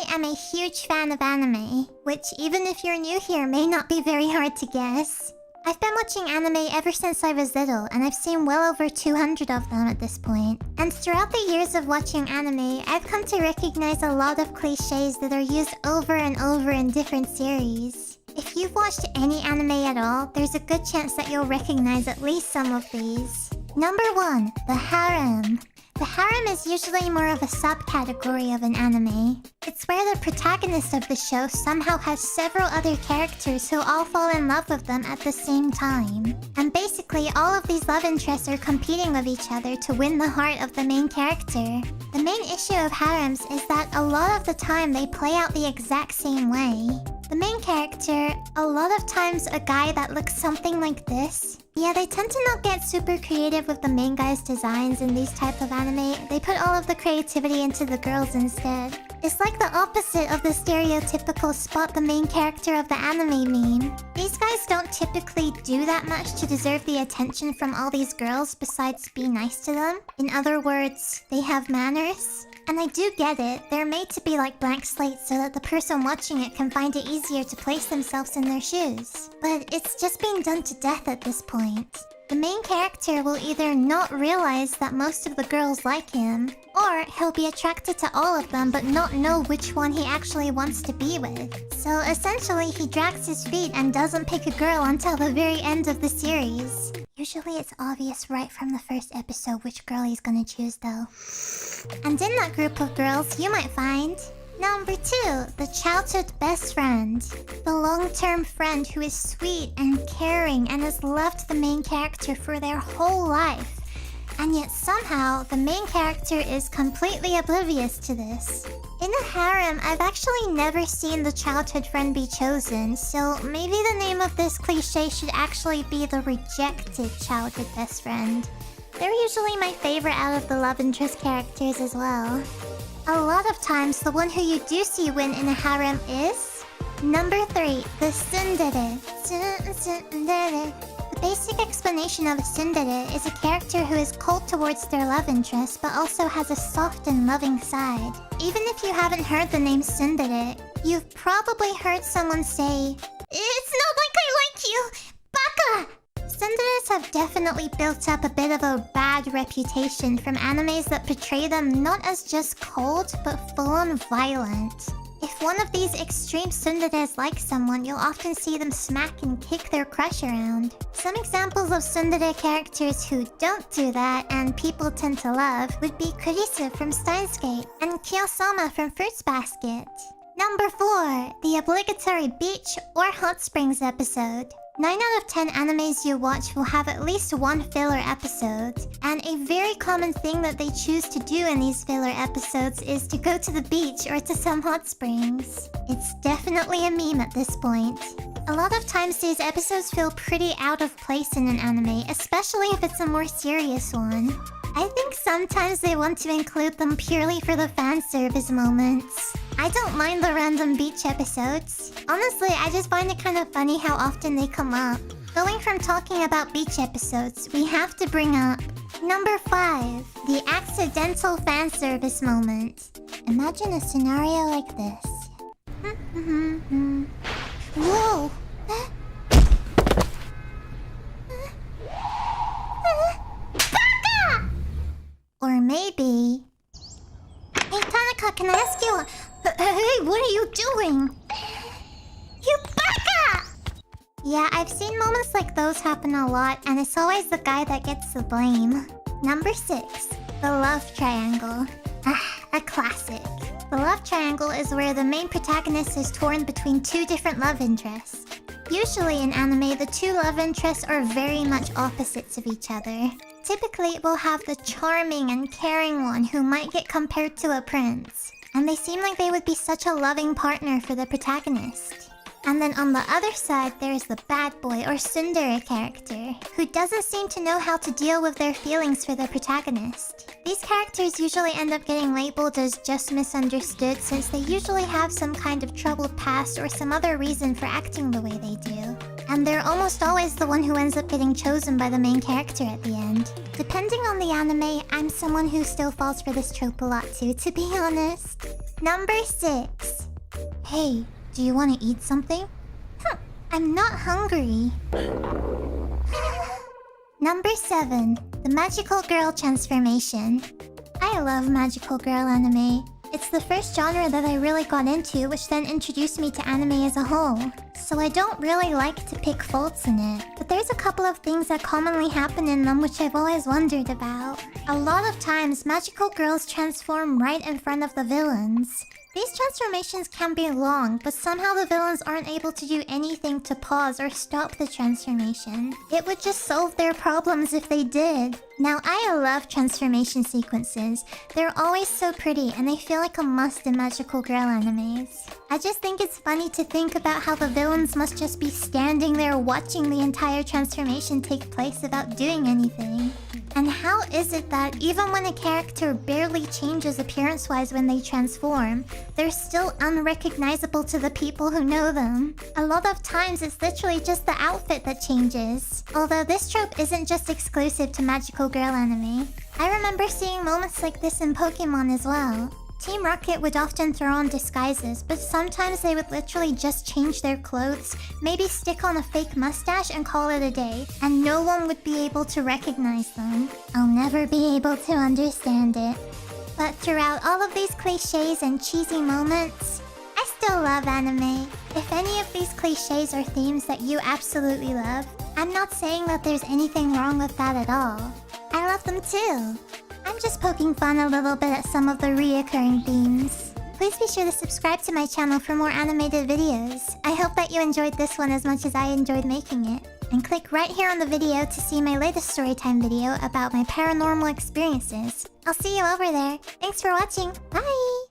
I am a huge fan of anime, which even if you're new here may not be very hard to guess. I've been watching anime ever since I was little, and I've seen well over 200 of them at this point. And throughout the years of watching anime, I've come to recognize a lot of cliches that are used over and over in different series. If you've watched any anime at all, there's a good chance that you'll recognize at least some of these. Number 1. The harem. The harem is usually more of a subcategory of an anime. It's where the protagonist of the show somehow has several other characters who all fall in love with them at the same time. And basically, all of these love interests are competing with each other to win the heart of the main character. The main issue of harems is that a lot of the time they play out the exact same way. The main character, a lot of times a guy that looks something like this. Yeah, they tend to not get super creative with the main guy's designs in these type of anime. They put all of the creativity into the girls instead. It's like the opposite of the stereotypical spot the main character of the anime meme. These guys don't typically do that much to deserve the attention from all these girls besides be nice to them. In other words, they have manners. And I do get it, they're made to be like blank slates so that the person watching it can find it easier to place themselves in their shoes. But it's just being done to death at this point. The main character will either not realize that most of the girls like him, or he'll be attracted to all of them but not know which one he actually wants to be with. So essentially he drags his feet and doesn't pick a girl until the very end of the series. Usually it's obvious right from the first episode which girl he's gonna choose though. And in that group of girls, you might find... Number 2, the childhood best friend. The long-term friend who is sweet and caring and has loved the main character for their whole life. And yet somehow, the main character is completely oblivious to this. In a harem, I've actually never seen the childhood friend be chosen, so maybe the name of this cliche should actually be the rejected childhood best friend. They're usually my favorite out of the love interest characters as well. A lot of times, the one who you do see win in a harem is... Number 3, the tsundere. The basic explanation of a tsundere is a character who is cold towards their love interest but also has a soft and loving side. Even if you haven't heard the name tsundere, you've probably heard someone say, "It's not like I like you! Baka!" Tsunderes have definitely built up a bit of a bad reputation from animes that portray them not as just cold, but full-on violent. If one of these extreme tsunderes likes someone, you'll often see them smack and kick their crush around. Some examples of tsundere characters who don't do that and people tend to love would be Kurisu from Steins Gate and Kiyosama from Fruits Basket. Number 4, the obligatory beach or hot springs episode. 9 out of 10 animes you watch will have at least one filler episode, and a very common thing that they choose to do in these filler episodes is to go to the beach or to some hot springs. It's definitely a meme at this point. A lot of times these episodes feel pretty out of place in an anime, especially if it's a more serious one. I think sometimes they want to include them purely for the fan service moments. I don't mind the random beach episodes. Honestly, I just find it kind of funny how often they come up. Going from talking about beach episodes, we have to bring up Number 5, the accidental fan service moment. Imagine a scenario like this. Whoa! Baka! Or maybe... Hey Tanaka, can I ask you... Hey, what are you doing? You baka! Yeah, I've seen moments like those happen a lot, and it's always the guy that gets the blame. Number 6, the love triangle. A classic. The love triangle is where the main protagonist is torn between 2 different love interests. Usually in anime, the 2 love interests are very much opposites of each other. Typically, we'll have the charming and caring one who might get compared to a prince. And they seem like they would be such a loving partner for the protagonist. And then on the other side, there's the bad boy or tsundere character, who doesn't seem to know how to deal with their feelings for the protagonist. These characters usually end up getting labeled as just misunderstood since they usually have some kind of troubled past or some other reason for acting the way they do. And they're almost always the one who ends up getting chosen by the main character at the end. Depending on the anime, I'm someone who still falls for this trope a lot too, to be honest. Number 6. Hey, do you want to eat something? I'm not hungry. Number 7. The Magical Girl Transformation. I love Magical Girl anime. It's the first genre that I really got into, which then introduced me to anime as a whole. So I don't really like to pick faults in it. But there's a couple of things that commonly happen in them which I've always wondered about. A lot of times, magical girls transform right in front of the villains. These transformations can be long, but somehow the villains aren't able to do anything to pause or stop the transformation. It would just solve their problems if they did. Now, I love transformation sequences. They're always so pretty, and they feel like a must in magical girl animes. I just think it's funny to think about how the villains must just be standing there watching the entire transformation take place without doing anything. And how is it that even when a character barely changes appearance-wise when they transform, they're still unrecognizable to the people who know them? A lot of times it's literally just the outfit that changes. Although this trope isn't just exclusive to magical girl anime. I remember seeing moments like this in Pokemon as well. Team Rocket would often throw on disguises, but sometimes they would literally just change their clothes, maybe stick on a fake mustache and call it a day, and no one would be able to recognize them. I'll never be able to understand it. But throughout all of these cliches and cheesy moments, I still love anime. If any of these cliches are themes that you absolutely love, I'm not saying that there's anything wrong with that at all. I love them too. I'm just poking fun a little bit at some of the reoccurring themes. Please be sure to subscribe to my channel for more animated videos. I hope that you enjoyed this one as much as I enjoyed making it. And click right here on the video to see my latest storytime video about my paranormal experiences. I'll see you over there. Thanks for watching. Bye!